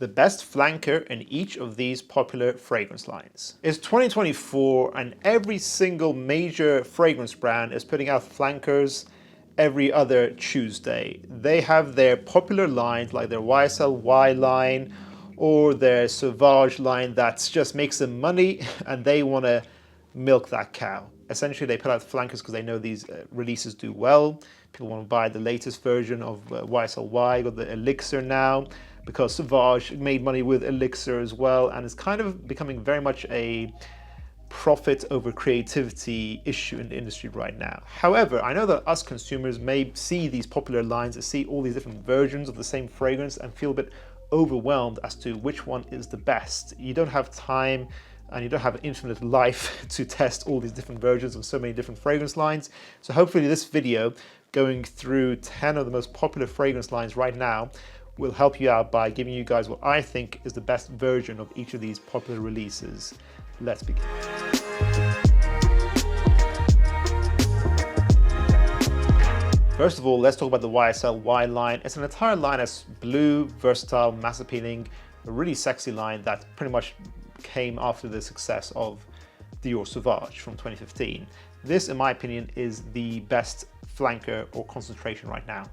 the best flanker in each of these popular fragrance lines. It's 2024 and every single major fragrance brand is putting out flankers every other Tuesday. They have their popular lines like their YSL Y line or their Sauvage line that just makes them money and they want to milk that cow. Essentially, they put out flankers because they know these releases do well. People want to buy the latest version of YSL Y, got the Elixir now, because Sauvage made money with Elixir as well, and it's kind of becoming very much a profit over creativity issue in the industry right now. However, I know that us consumers may see these popular lines and see all these different versions of the same fragrance and feel a bit overwhelmed as to which one is the best. You don't have time and you don't have an infinite life to test all these different versions of so many different fragrance lines. So hopefully this video, going through 10 of the most popular fragrance lines right now, will help you out by giving you guys what I think is the best version of each of these popular releases. Let's begin. First of all, let's talk about the YSL Y line. It's an entire line that's blue, versatile, mass appealing, a really sexy line that pretty much came after the success of Dior Sauvage from 2015. This, in my opinion, is the best flanker or concentration right now.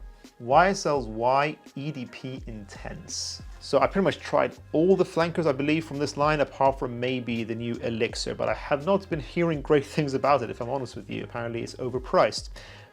YSL's Y EDP Intense. So I pretty much tried all the flankers, I believe, from this line, apart from maybe the new Elixir, but I have not been hearing great things about it, if I'm honest with you. Apparently it's overpriced.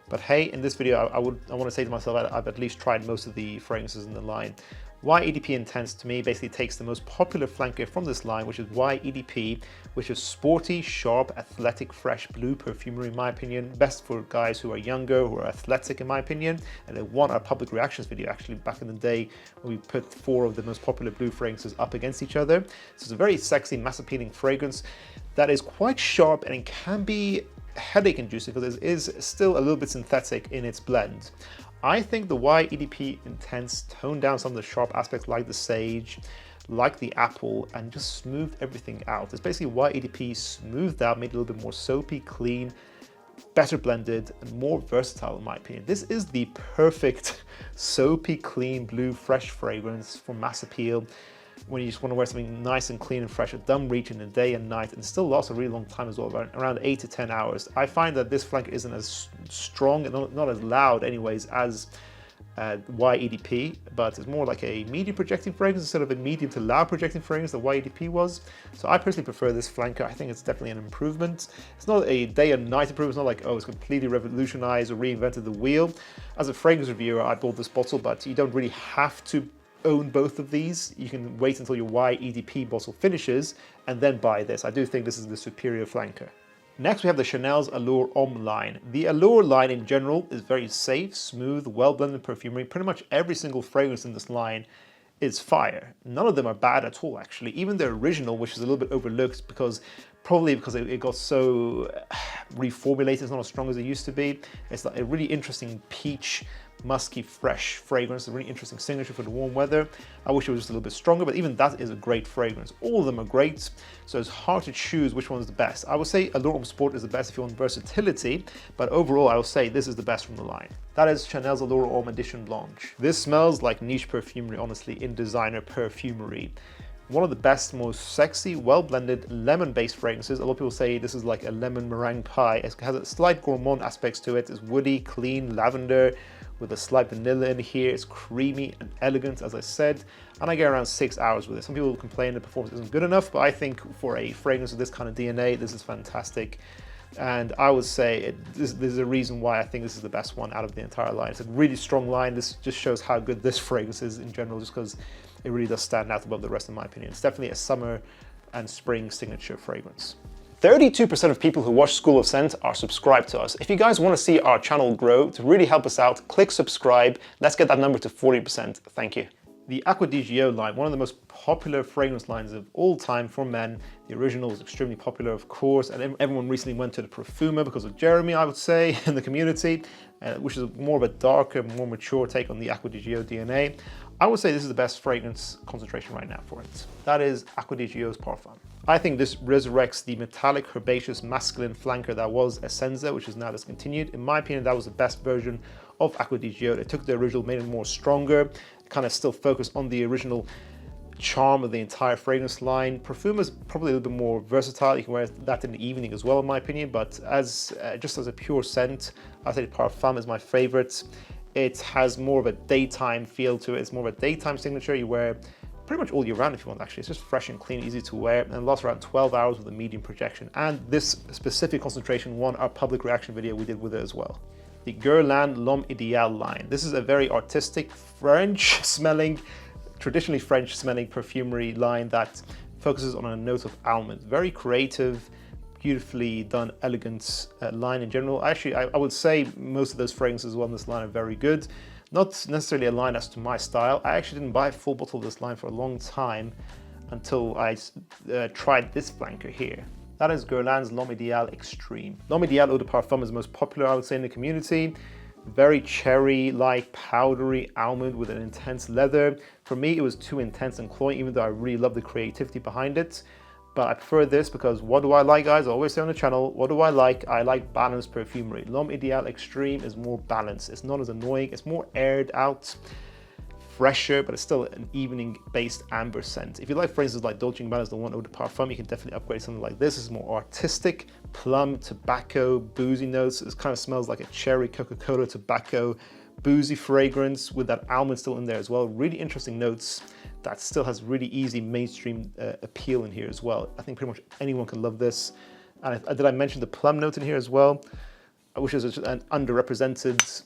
But hey, in this video, I want to say to myself, I've at least tried most of the fragrances in the line. Y EDP Intense to me basically takes the most popular flanker from this line, which is Y EDP, which is sporty, sharp, athletic, fresh blue perfumery, in my opinion. Best for guys who are younger, who are athletic, in my opinion. And they want our public reactions video, actually, back in the day when we put 4 of the most popular blue fragrances up against each other. So it's a very sexy, mass appealing fragrance that is quite sharp and it can be headache inducing because it is still a little bit synthetic in its blend. I think the Y EDP Intense toned down some of the sharp aspects like the sage, like the apple, and just smoothed everything out. It's basically Y EDP smoothed out, made it a little bit more soapy, clean, better blended, and more versatile in my opinion. This is the perfect soapy, clean, blue, fresh fragrance for mass appeal when you just want to wear something nice and clean and fresh, a dumb reach in the day and night, and still lasts a really long time as well, around 8 to 10 hours. I find that this flanker isn't as strong and not as loud anyways as Y EDP, but it's more like a medium projecting fragrance instead of a medium to loud projecting fragrance that Y EDP was. So I personally prefer this flanker. I think it's definitely an improvement. It's not a day and night improvement. It's not like, oh, it's completely revolutionized or reinvented the wheel. As a fragrance reviewer, I bought this bottle, but you don't really have to own both of these. You can wait until your Y EDP bottle finishes and then buy this. I do think this is the superior flanker. Next, we have the Chanel's Allure Homme line. The Allure line in general is very safe, smooth, well-blended perfumery. Pretty much every single fragrance in this line is fire. None of them are bad at all, actually. Even the original, which is a little bit overlooked probably because it got so reformulated, it's not as strong as it used to be. It's like a really interesting peach, musky, fresh fragrance, a really interesting signature for the warm weather. I wish it was just a little bit stronger, but even that is a great fragrance. All of them are great, so it's hard to choose which one is the best. I would say Allure Homme Sport is the best if you want versatility, but overall I will say this is the best from the line. That is Chanel's Allure Homme Edition Blanche. This smells like niche perfumery, honestly, in designer perfumery. One of the best, most sexy, well-blended lemon-based fragrances. A lot of people say this is like a lemon meringue pie. It has a slight gourmand aspects to it. It's woody, clean, lavender, with a slight vanilla in here. It's creamy and elegant, as I said, and I get around 6 hours with it. Some people complain the performance isn't good enough, but I think for a fragrance with this kind of DNA, this is fantastic. And I would say there's a reason why I think this is the best one out of the entire line. It's a really strong line. This just shows how good this fragrance is in general, just because it really does stand out above the rest, in my opinion. It's definitely a summer and spring signature fragrance. 32% of people who watch School of Scent are subscribed to us. If you guys want to see our channel grow, to really help us out, click subscribe. Let's get that number to 40%. Thank you. The Acqua di Gio line, one of the most popular fragrance lines of all time for men. The original was extremely popular, of course, and everyone recently went to the Profuma because of Jeremy, I would say, in the community, which is more of a darker, more mature take on the Acqua di Gio DNA. I would say this is the best fragrance concentration right now for it. That is Acqua di Gio's Parfum. I think this resurrects the metallic, herbaceous, masculine flanker that was Essenza, which is now discontinued. In my opinion, that was the best version of Acqua di Gio. They took the original, made it more stronger, kind of still focused on the original charm of the entire fragrance line. Parfum is probably a little bit more versatile. You can wear that in the evening as well, in my opinion, but as just as a pure scent, I'd say Parfum is my favorite. It has more of a daytime feel to it. It's more of a daytime signature. You wear pretty much all year round if you want, actually. It's just fresh and clean, easy to wear, and it lasts around 12 hours with a medium projection. And this specific concentration won our public reaction video we did with it as well. The Guerlain L'Homme Idéal line. This is a very artistic, French-smelling, traditionally French-smelling perfumery line that focuses on a note of almond. Very creative, beautifully done, elegant line in general. Actually, I would say most of those fragrances as well in this line are very good. Not necessarily a line that's to my style. I actually didn't buy a full bottle of this line for a long time until I tried this flanker here. That is Guerlain's L'Homme Idéal Extreme. L'Homme Idéal Eau de Parfum is the most popular, I would say, in the community. Very cherry-like, powdery almond with an intense leather. For me, it was too intense and cloying, even though I really love the creativity behind it. But I prefer this because what do I like, guys? I always say on the channel, what do I like? I like balanced perfumery. L'Homme Idéal Extreme is more balanced. It's not as annoying. It's more aired out, fresher, but it's still an evening-based amber scent. If you like fragrances like Dolce & Gabbanna's The One Eau de Parfum, you can definitely upgrade something like this. It's more artistic, plum, tobacco, boozy notes. It kind of smells like a cherry Coca-Cola tobacco, boozy fragrance with that almond still in there as well. Really interesting notes that still has really easy mainstream appeal in here as well. I think pretty much anyone can love this. And did I mention the plum note in here as well, which is an underrepresented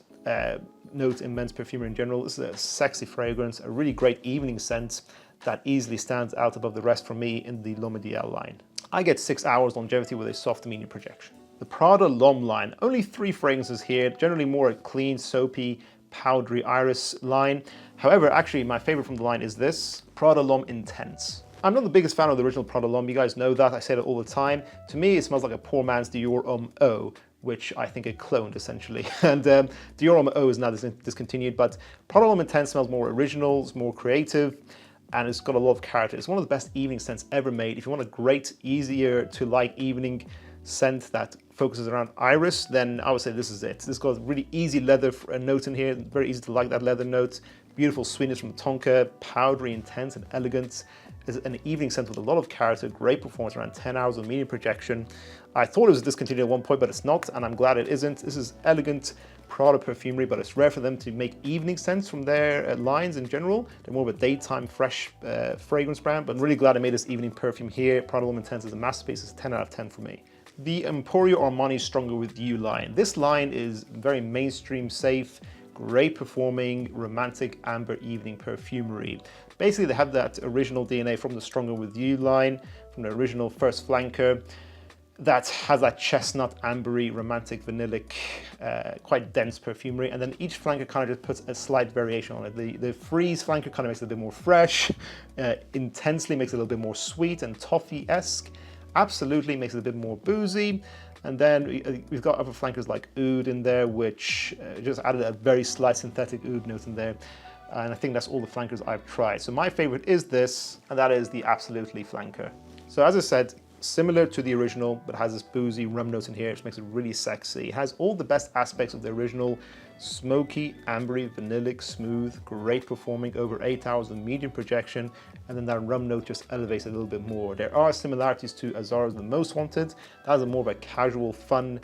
note in men's perfumery in general. This is a sexy fragrance, a really great evening scent that easily stands out above the rest for me in the L'Homme Idéal line. I get 6 hours longevity with a soft medium projection. The Prada L'Homme line, only 3 fragrances here, generally more a clean, soapy, powdery iris line. However, actually my favorite from the line is this, Prada L'Homme Intense. I'm not the biggest fan of the original Prada L'Homme, you guys know that, I say that all the time. To me, it smells like a poor man's Dior Homme Eau, which I think it cloned essentially. And Dior Homme Eau is now discontinued, but Prada L'Homme Intense smells more original, it's more creative, and it's got a lot of character. It's one of the best evening scents ever made. If you want a great, easier to like evening scent that focuses around iris, then I would say this is it. This got really easy leather note in here, very easy to like that leather note. Beautiful sweetness from the tonka, powdery, intense, and elegant. It's an evening scent with a lot of character, great performance, around 10 hours of medium projection. I thought it was discontinued at one point, but it's not, and I'm glad it isn't. This is elegant Prada perfumery, but it's rare for them to make evening scents from their lines in general. They're more of a daytime fresh fragrance brand, but I'm really glad I made this evening perfume here. Prada L'Homme Intense is a masterpiece. It's 10 out of 10 for me. The Emporio Armani Stronger With You line. This line is very mainstream safe, great performing, romantic amber evening perfumery. Basically, they have that original DNA from the Stronger With You line, from the original first flanker, that has that chestnut, ambery, romantic, vanillic, quite dense perfumery. And then each flanker kind of just puts a slight variation on it. The Freeze flanker kind of makes it a bit more fresh, intensely makes it a little bit more sweet and toffee-esque, absolutely makes it a bit more boozy. And then we've got other flankers like oud in there, which just added a very slight synthetic oud note in there. And I think that's all the flankers I've tried. So my favorite is this, and that is the Absolutely flanker. So as I said, similar to the original, but has this boozy rum note in here, which makes it really sexy. It has all the best aspects of the original: smoky, ambery, vanillic, smooth, great performing, over 8 hours of medium projection, and then that rum note just elevates it a little bit more. There are similarities to Azzara's The Most Wanted. That is more of a casual, fun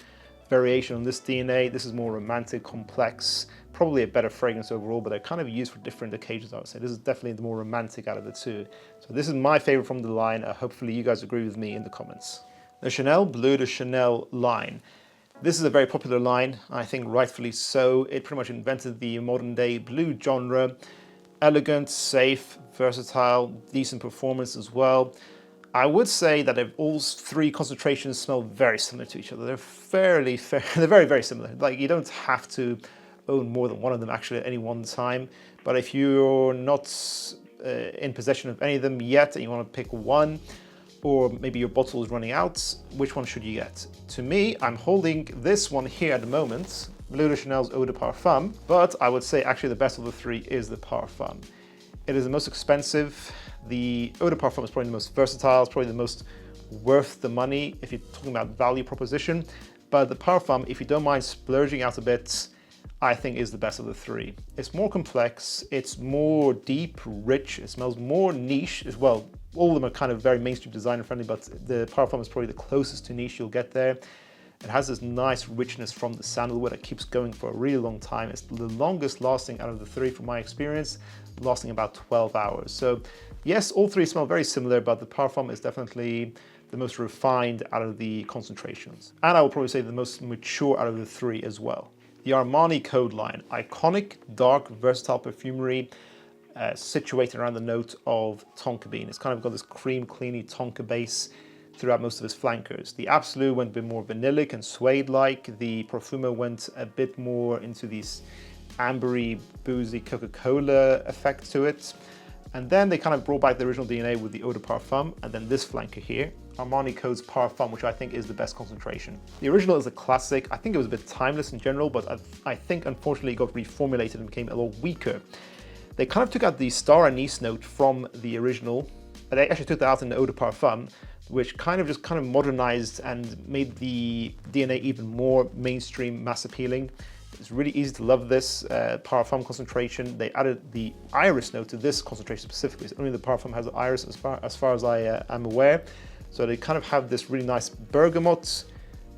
variation on this DNA. This is more romantic, complex, probably a better fragrance overall, but they're kind of used for different occasions, I would say. This is definitely the more romantic out of the two. So this is my favorite from the line. Hopefully you guys agree with me in the comments. The Chanel Bleu de Chanel line. This is a very popular line, I think rightfully so. It pretty much invented the modern day blue genre. Elegant, safe, versatile, decent performance as well. I would say that all 3 concentrations smell very similar to each other. They're they're very, very similar. Like, you don't have to own more than one of them actually at any one time. But if you're not in possession of any of them yet and you want to pick one, or maybe your bottle is running out, which one should you get? To me, I'm holding this one here at the moment, Bleu de Chanel's Eau de Parfum, but I would say actually the best of the 3 is the Parfum. It is the most expensive. The Eau de Parfum is probably the most versatile, it's probably the most worth the money if you're talking about value proposition. But the Parfum, if you don't mind splurging out a bit, I think is the best of the three. It's more complex, it's more deep, rich, it smells more niche as well. All of them are kind of very mainstream designer friendly, but the Parfum is probably the closest to niche you'll get there. It has this nice richness from the sandalwood that keeps going for a really long time. It's the longest lasting out of the three from my experience, lasting about 12 hours. So yes, all three smell very similar, but the Parfum is definitely the most refined out of the concentrations. And I would probably say the most mature out of the three as well. The Armani Code line, iconic, dark, versatile perfumery situated around the note of tonka bean. It's kind of got this cream, cleany tonka base throughout most of its flankers. The Absolute went a bit more vanillic and suede-like. The Profumo went a bit more into this ambery, boozy Coca-Cola effect to it. And then they kind of brought back the original DNA with the Eau de Parfum, and then this flanker here, Armani Code's Parfum, which I think is the best concentration. The original is a classic. I think it was a bit timeless in general, but I think unfortunately it got reformulated and became a lot weaker. They kind of took out the star anise note from the original. They actually took that out in the Eau de Parfum, which kind of modernized and made the DNA even more mainstream, mass appealing. It's really easy to love this Parfum concentration. They added the iris note to this concentration specifically. So only the Parfum has the iris as far as I am aware. So they kind of have this really nice bergamot,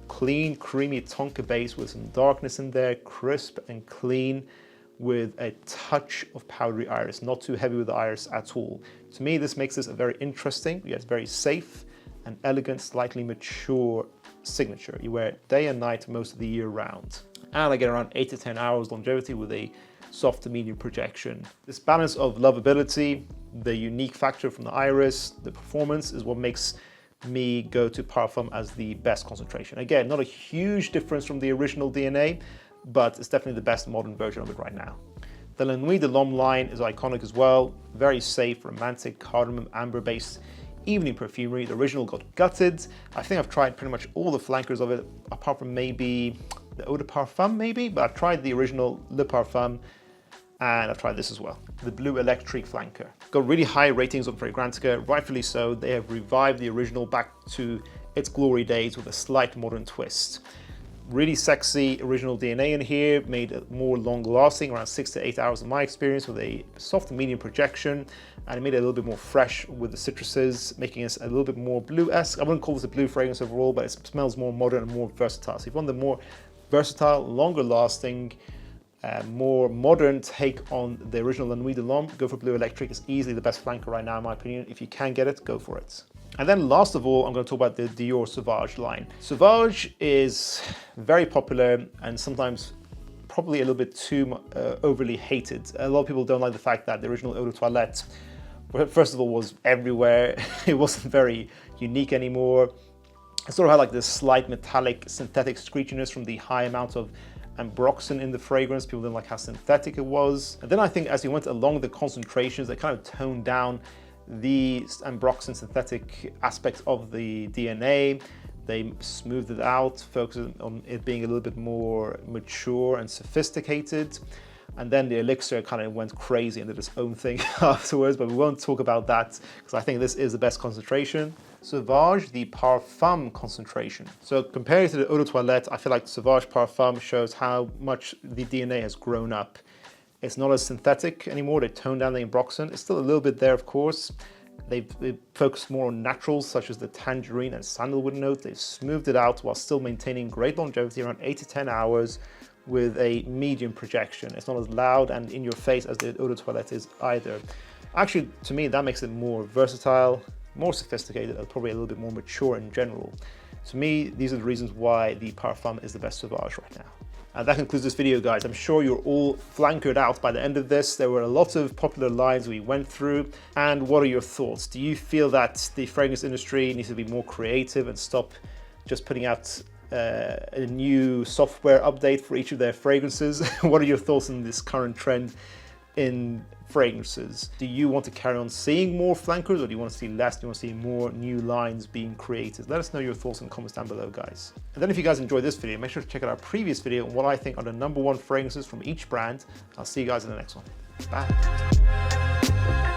clean, creamy tonka base with some darkness in there, crisp and clean, with a touch of powdery iris, not too heavy with the iris at all. To me, this makes this a very interesting, yet very safe and elegant, slightly mature signature. You wear it day and night most of the year round. And I get around 8 to 10 hours longevity with a soft to medium projection. This balance of lovability, the unique factor from the iris, the performance is what makes me go to Parfum as the best concentration. Again, not a huge difference from the original DNA, but it's definitely the best modern version of it right now. The La Nuit de l'Homme line is iconic as well. Very safe, romantic, cardamom, amber-based evening perfumery. The original got gutted. I think I've tried pretty much all the flankers of it, apart from maybe the Eau de Parfum maybe, but I've tried the original Le Parfum, and I've tried this as well, the Blue Electric flanker. Got really high ratings on Fragrantica, rightfully so. They have revived the original back to its glory days with a slight modern twist. Really sexy original DNA in here, made it more long lasting, around 6 to 8 hours in my experience, with a soft and medium projection, and it made it a little bit more fresh with the citruses, making it a little bit more blue-esque. I wouldn't call this a blue fragrance overall, but it smells more modern and more versatile. So if you want the more versatile, longer lasting, more modern take on the original La Nuit de l'Homme, go for Blue Electric. It's easily the best flanker right now in my opinion. If you can get it, go for it. And then last of all, I'm going to talk about the Dior Sauvage line. Sauvage is very popular and sometimes probably a little bit too overly hated. A lot of people don't like the fact that the original Eau de Toilette, first of all, was everywhere. It wasn't very unique anymore. It sort of had like this slight metallic synthetic screechiness from the high amount of ambroxan in the fragrance. People didn't like how synthetic it was. And then I think as you went along the concentrations, they kind of toned down the ambroxan synthetic aspects of the DNA. They smoothed it out, focused on it being a little bit more mature and sophisticated. And then the elixir kind of went crazy and did its own thing afterwards, but we won't talk about that because I think this is the best concentration. Sauvage, the Parfum concentration. So compared to the Eau de Toilette, I feel like Sauvage Parfum shows how much the DNA has grown up. It's not as synthetic anymore. They toned down the ambroxan. It's still a little bit there, of course. They've focused more on naturals such as the tangerine and sandalwood note. They've smoothed it out while still maintaining great longevity, around 8 to 10 hours with a medium projection. It's not as loud and in your face as the Eau de Toilette is either. Actually, to me, that makes it more versatile, more sophisticated, and probably a little bit more mature in general. To me, these are the reasons why the Parfum is the best Sauvage right now. And that concludes this video, guys. I'm sure you're all flankered out by the end of this. There were a lot of popular lines we went through. And what are your thoughts? Do you feel that the fragrance industry needs to be more creative and stop just putting out a new software update for each of their fragrances? What are your thoughts on this current trend in fragrances? Do you want to carry on seeing more flankers, or do you want to see less? Do you want to see more new lines being created? Let us know your thoughts in the comments down below, guys. And then if you guys enjoyed this video, make sure to check out our previous video on what I think are the #1 fragrances from each brand. I'll see you guys in the next one. Bye.